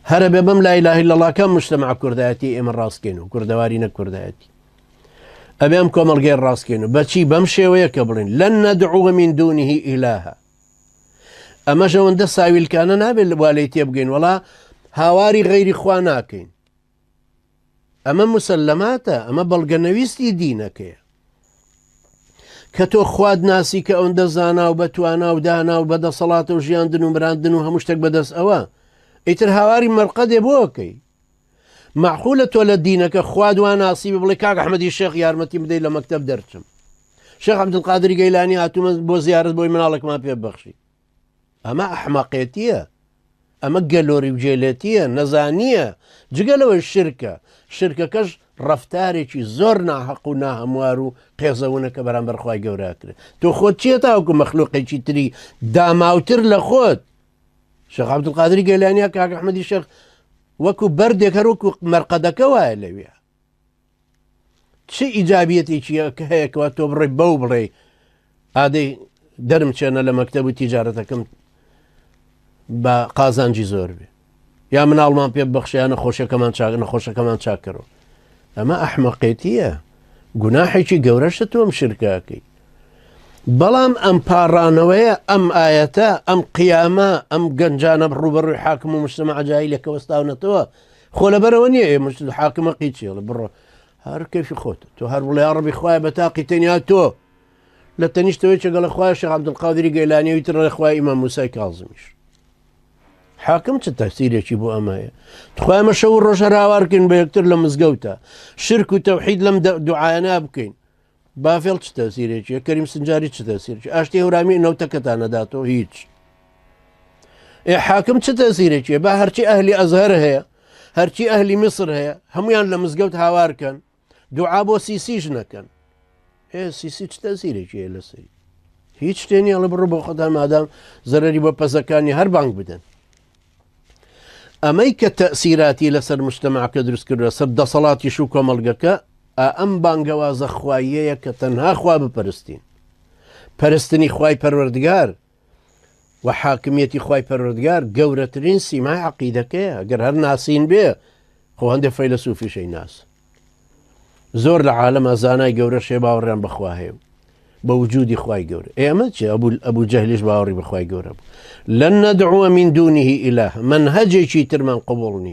هرب بم لا إله إلا الله كم مجتمع كرداتي إمن راسكينو كردوارينا كرداتي أبيم كومل غير راسكينو بشي بمشي ويكبرين لن ندعو من دونه إلها أما جوان ده ساويل كان نابل واليتي يبقين ولا هاواري غير إخواناكين أما مسلماتا أما بلغنويستي دينك كتو خواد ناسي كأون دزانا وبتوانا ودانا وبدا صلاة وجياندن ومراندن وهمشتك بدس أوا إتر هاواري مرقد يبوكي معقولة ولا دينك خواد وناسي ببليكاك أحمد الشيخ يارمتي بدي لمكتب درتم شيخ عبد القادر جيلاني هاتو بو زيارة بوي منالك ما بيبخشي أما أحمقيتية أما قالوري وجيلاتية نزانية جقلوا الشركة كش رفتاري زورنا حقونا هموارو قيزونا كبران برخواي قوراكري تو خود چي تاوكو مخلوقي چي تري داماوتر لخود شيخ عبد القادر جيلاني كاك أحمد الشيخ وكو بردك هروكو مرقدك وايلويا چي إيجابيتي چي هيك واتو بري بوبري هادي درمچانا لمكتب تجارتكم بقازانجي زور بي يا من ألمان بيبخشي أنا خوشة كمان شاكرو أما أحمقيتية قناحي شي قورشتهم شركاكي بلام أم بارانوية أم آياتا أم قيامة أم قنجانا بروبر حاكم ومجتمع جاهلية كوستاونتوا خولا برونية مش الحاكم قيتشي برو هار كيف خوت تو هار ولا يا ربي خوايا بتاقي تنياتو لا تنيش تويتش قال اخويا الشيخ عبد القادر جيلاني ويتر اخويا امام موسى كاظميش حاكم التفسير يجي بو امايا تخويا مشاور روجا راواركن بيكتر لمزقوتا شرك وتوحيد لم دعانا بكين بافيل تفسير يجي كريم سنجاري تفسير يجي اشتي هرامي انه تكتانا داتو هيج حاكم تفسير يجي با هرشي اهلي ازهر هي هرشي اهلي مصر هي هميان لمزقوت هاواركن دعاء بو سيسي جنكن سيسي تأثير يجي لسي هيج تاني على برو بخدها مادام زرري ببزكاني هر بانك بدن أميك تأثيراتي لسر مجتمع كدرس كرة سبدا صلاة يشوكو ملقكا أم بانقواز أخوائيه كتنها أخوا ببرستين برستني خواي پروردگار وحاكميتي خواي پروردگار قورة رنسي ما عقيدك اگر هر ناسين بيه خو هنده فيلسوفي شي ناس زور العالم أزاناي قورة شي باوريان بخواهي بوجود خواي قورة اما أبو جهلش باوري بخواي قورة لن ندعو من دونه إله منهجي شي ترمان قبولني